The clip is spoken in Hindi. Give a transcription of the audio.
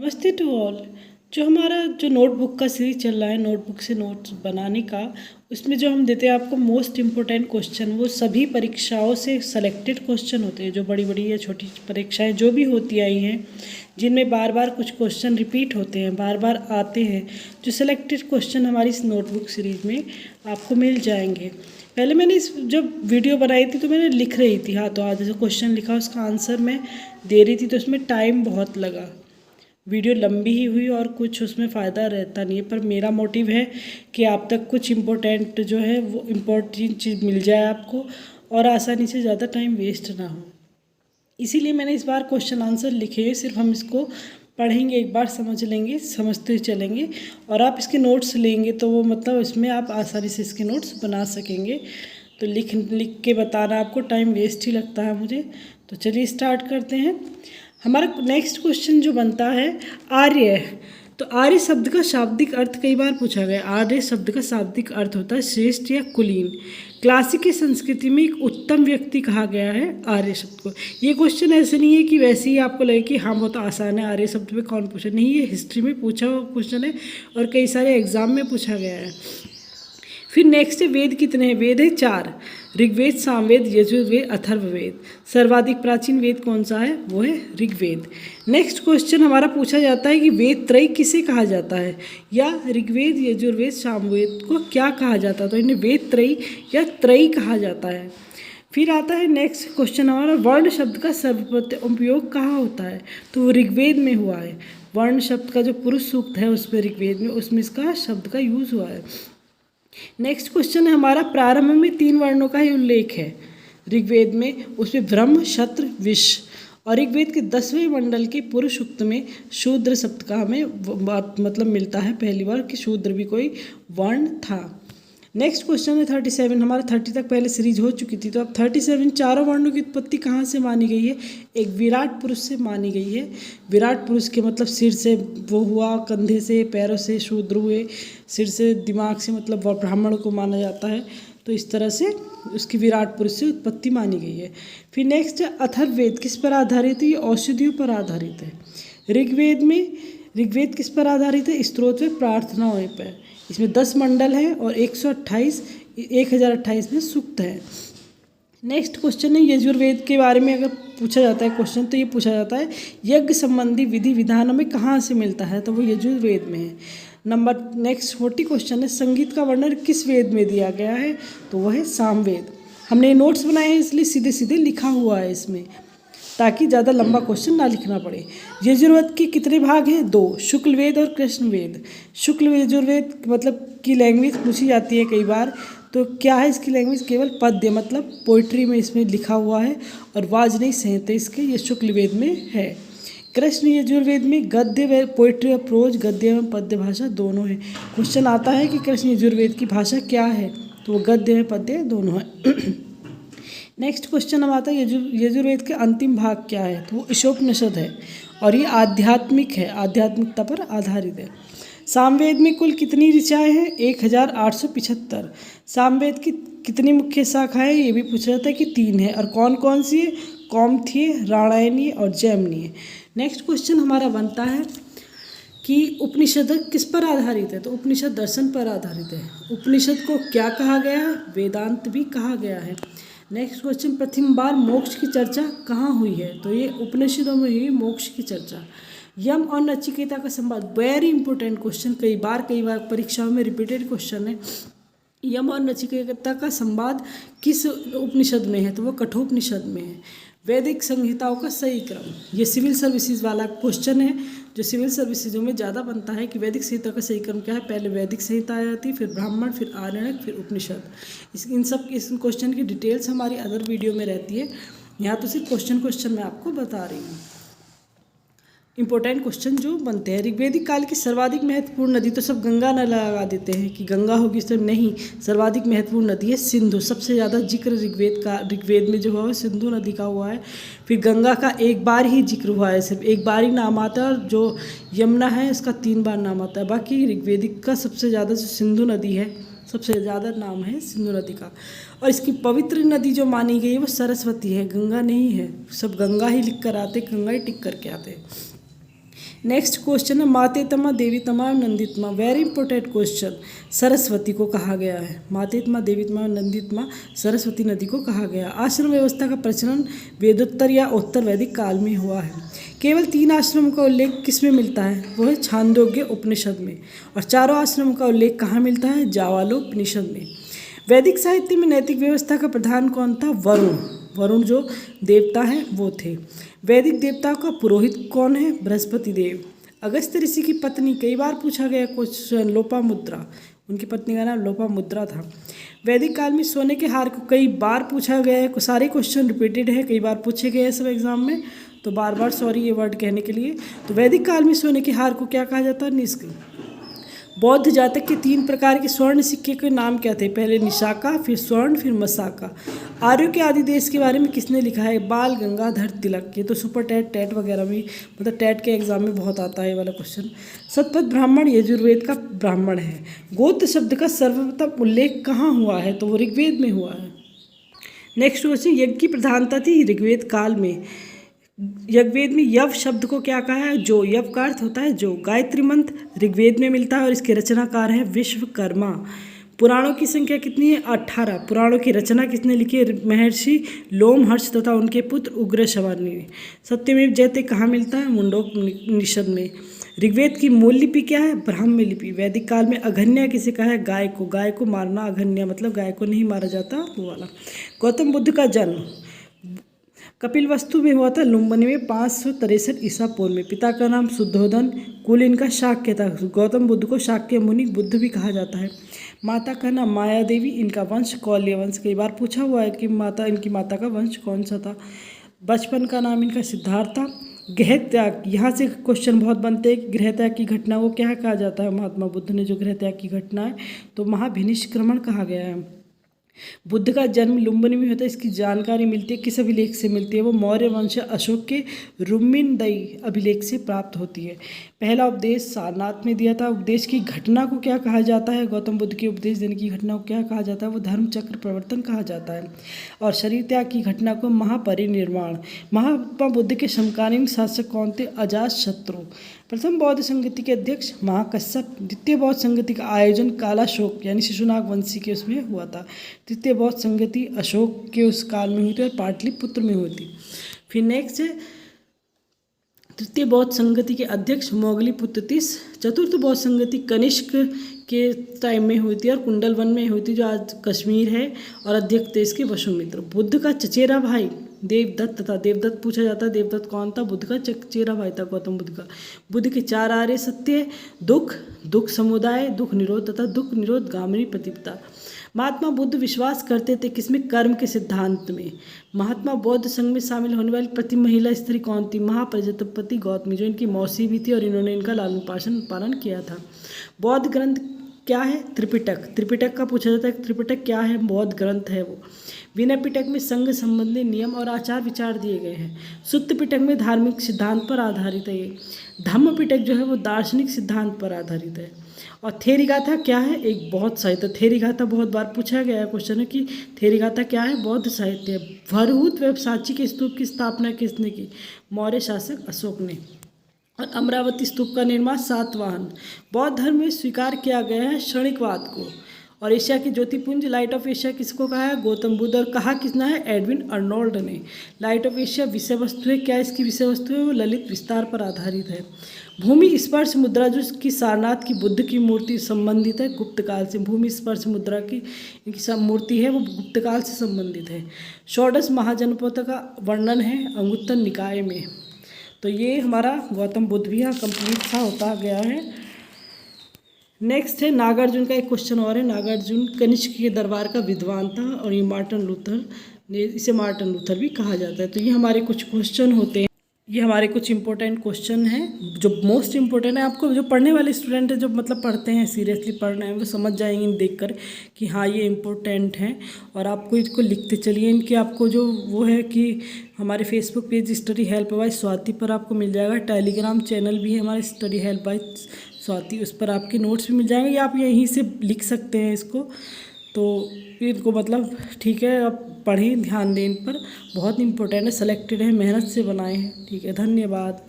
नमस्ते टू ऑल। जो हमारा जो नोटबुक का सीरीज चल रहा है, नोटबुक से नोट्स बनाने का, उसमें जो हम देते हैं आपको मोस्ट इम्पोर्टेंट क्वेश्चन, वो सभी परीक्षाओं से सेलेक्टेड क्वेश्चन होते हैं। जो बड़ी बड़ी या छोटी परीक्षाएं जो भी होती आई हैं, जिनमें बार बार कुछ क्वेश्चन रिपीट होते हैं, बार बार आते हैं, जो सेलेक्टेड क्वेश्चन हमारी इस नोटबुक सीरीज में आपको मिल जाएंगे। पहले मैंने इस जब वीडियो बनाई थी तो मैंने लिख रही थी हाथों हाथ, जो क्वेश्चन लिखा उसका आंसर मैं दे रही थी, तो उसमें टाइम बहुत लगा, वीडियो लंबी ही हुई और कुछ उसमें फ़ायदा रहता नहीं है। पर मेरा मोटिव है कि आप तक कुछ इम्पोर्टेंट जो है वो इम्पोर्टेंट चीज़ मिल जाए आपको, और आसानी से ज़्यादा टाइम वेस्ट ना हो। इसीलिए मैंने इस बार क्वेश्चन आंसर लिखे हैं। सिर्फ हम इसको पढ़ेंगे, एक बार समझ लेंगे, समझते चलेंगे, और आप इसके नोट्स लेंगे तो वो मतलब इसमें आप आसानी से इसके नोट्स बना सकेंगे। तो लिख लिख के बताना आपको टाइम वेस्ट ही लगता है मुझे। तो चलिए स्टार्ट करते हैं। हमारा नेक्स्ट क्वेश्चन जो बनता है आर्य है। तो आर्य शब्द का शाब्दिक अर्थ कई बार पूछा गया। आर्य शब्द का शाब्दिक अर्थ होता है श्रेष्ठ या कुलीन। क्लासिकी संस्कृति में एक उत्तम व्यक्ति कहा गया है आर्य शब्द को। ये क्वेश्चन ऐसे नहीं है कि वैसे ही आपको लगे कि हाँ बहुत आसान है, आर्य शब्द पे कौन पूछा, नहीं, ये हिस्ट्री में पूछा हुआ क्वेश्चन है और कई सारे एग्जाम में पूछा गया है। फिर नेक्स्ट है वेद कितने हैं। वेद है 4, ऋग्वेद, सामवेद, यजुर्वेद, अथर्ववेद। सर्वाधिक प्राचीन वेद कौन सा है, वो है ऋग्वेद। नेक्स्ट क्वेश्चन हमारा पूछा जाता है कि वेद त्रय किसे कहा जाता है, या ऋग्वेद, यजुर्वेद, सामवेद को क्या कहा जाता है, तो इन्हें वेद त्रय या त्रयी कहा जाता है। फिर आता है नेक्स्ट क्वेश्चन हमारा, वर्ण शब्द का सर्वप्रथम उपयोग कहाँ होता है, तो वो ऋग्वेद में हुआ है। वर्ण शब्द का जो पुरुष सूक्त है उसमें ऋग्वेद में, उसमें इसका शब्द का यूज हुआ है। नेक्स्ट क्वेश्चन है हमारा, प्रारंभ में 3 वर्णों का ही उल्लेख है ऋग्वेद में, उसमें ब्रह्म, क्षत्र, विश्व। और ऋग्वेद के 10वें मंडल के पुरुष सूक्त में शूद्र शब्द का हमें बात मतलब मिलता है पहली बार कि शूद्र भी कोई वर्ण था। नेक्स्ट क्वेश्चन है 37। हमारा 30 तक पहले सीरीज हो चुकी थी, तो अब 37 चारों वर्णों की उत्पत्ति कहाँ से मानी गई है, एक विराट पुरुष से मानी गई है। विराट पुरुष के मतलब सिर से वो हुआ, कंधे से, पैरों से शूद्र हुए, सिर से, दिमाग से मतलब वह ब्राह्मण को माना जाता है। तो इस तरह से उसकी विराट पुरुष से उत्पत्ति मानी गई है। फिर नेक्स्ट है अथर्ववेद, किस पर आधारित है, ये औषधियों पर आधारित है। ऋग्वेद किस पर आधारित है, स्तोत्र व प्रार्थनाओं पर। इसमें 10 मंडल हैं और 1028 में सूक्त है। नेक्स्ट क्वेश्चन है यजुर्वेद के बारे में अगर पूछा जाता है क्वेश्चन, तो ये पूछा जाता है यज्ञ संबंधी विधि विधानों में कहाँ से मिलता है, तो वो यजुर्वेद में है। नेक्स्ट 40 क्वेश्चन है, संगीत का वर्णन किस वेद में दिया गया है, तो वह है सामवेद। हमने नोट्स बनाए हैं इसलिए सीधे सीधे लिखा हुआ है इसमें, ताकि ज़्यादा लंबा क्वेश्चन ना लिखना पड़े। यजुर्वेद के कितने भाग हैं, 2, शुक्ल वेद और कृष्ण वेद। शुक्ल यजुर्वेद मतलब की लैंग्वेज पूछी जाती है कई बार, तो क्या है इसकी लैंग्वेज, केवल पद्य मतलब पोइट्री में इसमें लिखा हुआ है, और वाजनई संहिता इसके ये शुक्ल वेद में है। कृष्ण यजुर्वेद में गद्य पोइट्री और प्रोज, गद्य एवं पद्य भाषा दोनों है। क्वेश्चन आता है कि कृष्ण यजुर्वेद की भाषा क्या है, तो वो गद्य में पद्य दोनों है। नेक्स्ट क्वेश्चन हम आता है यजुर्वेद के अंतिम भाग क्या है, तो वो ईशोपनिषद है, और ये आध्यात्मिक है, आध्यात्मिकता पर आधारित है। सामवेद में कुल कितनी ऋचाएँ हैं, 1875। सामवेद की कितनी मुख्य शाखाएं, ये भी पूछा जाता है कि 3 है, और कौन कौन सी है, कौमुदीय, रामायणीय और जैमिनीय। नेक्स्ट क्वेश्चन हमारा बनता है कि उपनिषद किस पर आधारित है, तो उपनिषद दर्शन पर आधारित है। उपनिषद को क्या कहा गया है, वेदांत भी कहा गया है। नेक्स्ट क्वेश्चन, प्रथम बार मोक्ष की चर्चा कहाँ हुई है, तो ये उपनिषदों में हुई मोक्ष की चर्चा। यम और नचिकेता का संवाद, वेरी इंपॉर्टेंट क्वेश्चन, कई बार परीक्षाओं में रिपीटेड क्वेश्चन है। यम और नचिकेता का संवाद किस उपनिषद में है, तो वो कठोपनिषद में है। वैदिक संहिताओं का सही क्रम, ये सिविल सर्विसेज वाला क्वेश्चन है, जो सिविल सर्विसेजों में ज़्यादा बनता है कि वैदिक संहिता का सही क्रम क्या है। पहले वैदिक संहिता आ जाती है, फिर ब्राह्मण, फिर आरण्यक, फिर उपनिषद। इस क्वेश्चन की डिटेल्स हमारी अदर वीडियो में रहती है, यहाँ तो सिर्फ क्वेश्चन मैं आपको बता रही हूँ। इंपॉर्टेंट क्वेश्चन जो बनते हैं, ऋग्वेदिक काल की सर्वाधिक महत्वपूर्ण नदी, तो सब गंगा न लगा देते हैं कि गंगा होगी, सिर्फ नहीं, सर्वाधिक महत्वपूर्ण नदी है सिंधु। सबसे ज़्यादा जिक्र ऋग्वेद में जो हुआ है सिंधु नदी का हुआ है। फिर गंगा का एक बार ही जिक्र हुआ है, सिर्फ एक बार ही नाम आता है, और जो यमुना है उसका 3 बार नाम आता है। बाकी ऋग्वेदिक का सबसे ज़्यादा जो सिंधु नदी है, सबसे ज़्यादा नाम है सिंधु नदी का। और इसकी पवित्र नदी जो मानी गई है वो सरस्वती है, गंगा नहीं है। सब गंगा ही लिख कर आते, गंगा ही टिक करके आते। नेक्स्ट क्वेश्चन है मातेतमा देवीतमा नंदितमा, वेरी इंपॉर्टेंट क्वेश्चन। सरस्वती को कहा गया है, मातेतमा देवीतमा नंदितमा सरस्वती नदी को कहा गया। आश्रम व्यवस्था का प्रचलन वेदोत्तर या उत्तर वैदिक काल में हुआ है। केवल 3 आश्रमों का उल्लेख किस में मिलता है, वो है छांदोग्य उपनिषद में। और चारों आश्रमों का उल्लेख कहाँ मिलता है, जावालोपनिषद में। वैदिक साहित्य में नैतिक व्यवस्था का प्रधान कौन था, वरुण। वरुण जो देवता है वो थे। वैदिक देवताओं का पुरोहित कौन है, बृहस्पति देव। अगस्त्य ऋषि की पत्नी, कई बार पूछा गया क्वेश्चन, लोपामुद्रा, उनकी पत्नी का नाम लोपामुद्रा था। वैदिक काल में सोने के हार को कई बार पूछा गया है, सारे क्वेश्चन रिपीटेड है, कई बार पूछे गए हैं सब एग्जाम में, तो बार बार सॉरी ये वर्ड कहने के लिए। तो वैदिक काल में सोने के हार को क्या कहा जाता है, निष्क। बौद्ध जातक के 3 प्रकार के स्वर्ण सिक्के के नाम क्या थे, पहले निशाका, फिर स्वर्ण, फिर मसाका। आर्यों के आदि देश के बारे में किसने लिखा है, बाल गंगाधर तिलक। ये तो सुपर टेट वगैरह में, मतलब टेट के एग्जाम में बहुत आता है ये वाला क्वेश्चन। शतपथ ब्राह्मण यजुर्वेद का ब्राह्मण है। गोत्र शब्द का सर्वप्रथम उल्लेख कहाँ हुआ है, तो वो ऋग्वेद में हुआ है। नेक्स्ट क्वेश्चन, यज्ञ की प्रधानता थी ऋग्वेद काल में। ऋग्वेद में यव शब्द को क्या कहा है, जो। यव का अर्थ होता है जो। गायत्री मंत्र ऋग्वेद में मिलता है और इसके रचनाकार है विश्वकर्मा। पुराणों की संख्या कितनी है, 18। पुराणों की रचना किसने लिखी है, महर्षि लोमहर्ष तथा उनके पुत्र उग्रश्रवा ने। सत्यमेव जयते कहाँ मिलता है, मुंडकोपनिषद में। ऋग्वेद की मूल लिपि क्या है, ब्राह्मी लिपि। वैदिक काल में अघन्या किसे कहा है, गाय को। गाय को मारना अघन्या, मतलब गाय को नहीं मारा जाता वो वाला। गौतम बुद्ध का जन्म कपिलवस्तु में हुआ था, लुम्बिनी में 563 ईसा पूर्व में। पिता का नाम शुद्धोधन, कुल इनका शाक्य था। गौतम बुद्ध को शाक्य मुनि बुद्ध भी कहा जाता है। माता का नाम माया देवी, इनका वंश कौल्य वंश। कई बार पूछा हुआ है कि इनकी माता का वंश कौन सा था। बचपन का नाम इनका सिद्धार्थ था। गृह त्याग, यहाँ से क्वेश्चन बहुत बनते हैं कि गृह त्याग की घटना को क्या कहा जाता है। महात्मा बुद्ध ने जो गृह त्याग की घटना है तो महाभिनिष्क्रमण कहा गया है। बुद्ध का जन्म लुम्बिनी में होता है, इसकी जानकारी मिलती है किस अभिलेख से मिलती है, वो मौर्य वंश अशोक के रुम्मिनदई अभिलेख से प्राप्त होती है। पहला उपदेश सारनाथ में दिया था। उपदेश की घटना को क्या कहा जाता है, गौतम बुद्ध के उपदेश देने की घटना को क्या कहा जाता है, वो धर्म चक्र प्रवर्तन कहा जाता है। और शरीर त्याग की घटना को महापरिनिर्वाण। महात्मा बुद्ध के समकालीन शासक कौन थे, अजातशत्रु। प्रथम बौद्ध संगति के अध्यक्ष महाकश्यप। द्वितीय बौद्ध संगति का आयोजन कालाशोक यानी शिशुनाग वंशी के उसमें हुआ था। तृतीय बौद्ध संगति अशोक के उस काल में हुई थी और पाटलिपुत्र में हुई थी। फिर नेक्स्ट है तृतीय बौद्ध संगति के अध्यक्ष मोगलीपुत्र तीस। चतुर्थ बौद्ध संगति कनिष्क के टाइम में हुई थी और कुंडलवन में हुई थी जो आज कश्मीर है, और अध्यक्ष थे इसके वसुमित्र। बुद्ध का चचेरा भाई देवदत्त तथा देवदत्त पूछा जाता है, देवदत्त कौन था, बुद्ध का चचेरा भाई था गौतम बुद्ध का। बुद्ध के 4 आर्य सत्य, दुख, दुख समुदाय, दुख निरोध तथा दुख निरोध गामिनी प्रतिपदा। महात्मा बुद्ध विश्वास करते थे किसमें, कर्म के सिद्धांत में। महात्मा बौद्ध संघ में शामिल होने वाली प्रति महिला स्त्री कौन थी, महाप्रजापति गौतमी, जो इनकी मौसी भी थी और इन्होंने इनका लालन पालन किया था। बौद्ध ग्रंथ क्या है, त्रिपिटक। त्रिपिटक का पूछा जाता है त्रिपिटक क्या है, बौद्ध ग्रंथ है वो। विनय पिटक में संघ संबंधी नियम और आचार विचार दिए गए हैं। सुत्त पिटक में धार्मिक सिद्धांत पर आधारित है ये। धम्म पिटक जो है वो दार्शनिक सिद्धांत पर आधारित है। और थेरीगाथा क्या है, एक बौद्ध साहित्य। थेरीगाथा बहुत बार पूछा गया है क्वेश्चन है कि थेरीगाथा क्या है, बौद्ध साहित्य है। भरहूत व सांची के स्तूप की स्थापना किसने की, मौर्य शासक अशोक ने। और अमरावती स्तूप का निर्माण सातवाहन। बौद्ध धर्म में स्वीकार किया गया है क्षणिकवाद को। और एशिया की ज्योतिपुंज लाइट ऑफ एशिया किसको कहा है, गौतम बुद्ध। और कहा किसने है, एडविन अर्नोल्ड ने। लाइट ऑफ एशिया विषय वस्तु है, क्या इसकी विषय वस्तु है, वो ललित विस्तार पर आधारित है। भूमि स्पर्श मुद्रा जो की सारनाथ की बुद्ध की मूर्ति संबंधित है गुप्त काल से। भूमि स्पर्श मुद्रा की इनकी मूर्ति है वो गुप्त काल से संबंधित है। षोडश महाजनपद का वर्णन है अंगुत्तर निकाय में। तो ये हमारा गौतम बुद्ध भी यहाँ कंप्लीट सा होता गया है। नेक्स्ट है नागार्जुन का एक क्वेश्चन और है। नागार्जुन कनिष्क के दरबार का विद्वान था और ये मार्टिन लूथर ने, इसे मार्टिन लूथर भी कहा जाता है। तो ये हमारे कुछ क्वेश्चन होते हैं, ये हमारे कुछ इंपॉर्टेंट क्वेश्चन हैं जो मोस्ट इंपॉर्टेंट है। आपको जो पढ़ने वाले स्टूडेंट हैं, जो मतलब पढ़ते हैं, सीरियसली पढ़ रहे हैं, वो समझ जाएंगे देखकर कि हाँ ये इंपॉर्टेंट हैं। और आपको इसको लिखते चलिए। इनके आपको जो वो है कि हमारे Facebook page study help by Swati पर आपको मिल जाएगा। टेलीग्राम चैनल भी है हमारे स्टडी हेल्प बाय स्वाति, उस पर आपके नोट्स भी मिल जाएंगे या आप यहीं से लिख सकते हैं इसको। तो इनको मतलब ठीक है, आप पढ़ें, ध्यान दें इन पर, बहुत इंपॉर्टेंट है, सेलेक्टेड है, मेहनत से बनाए हैं। ठीक है, धन्यवाद।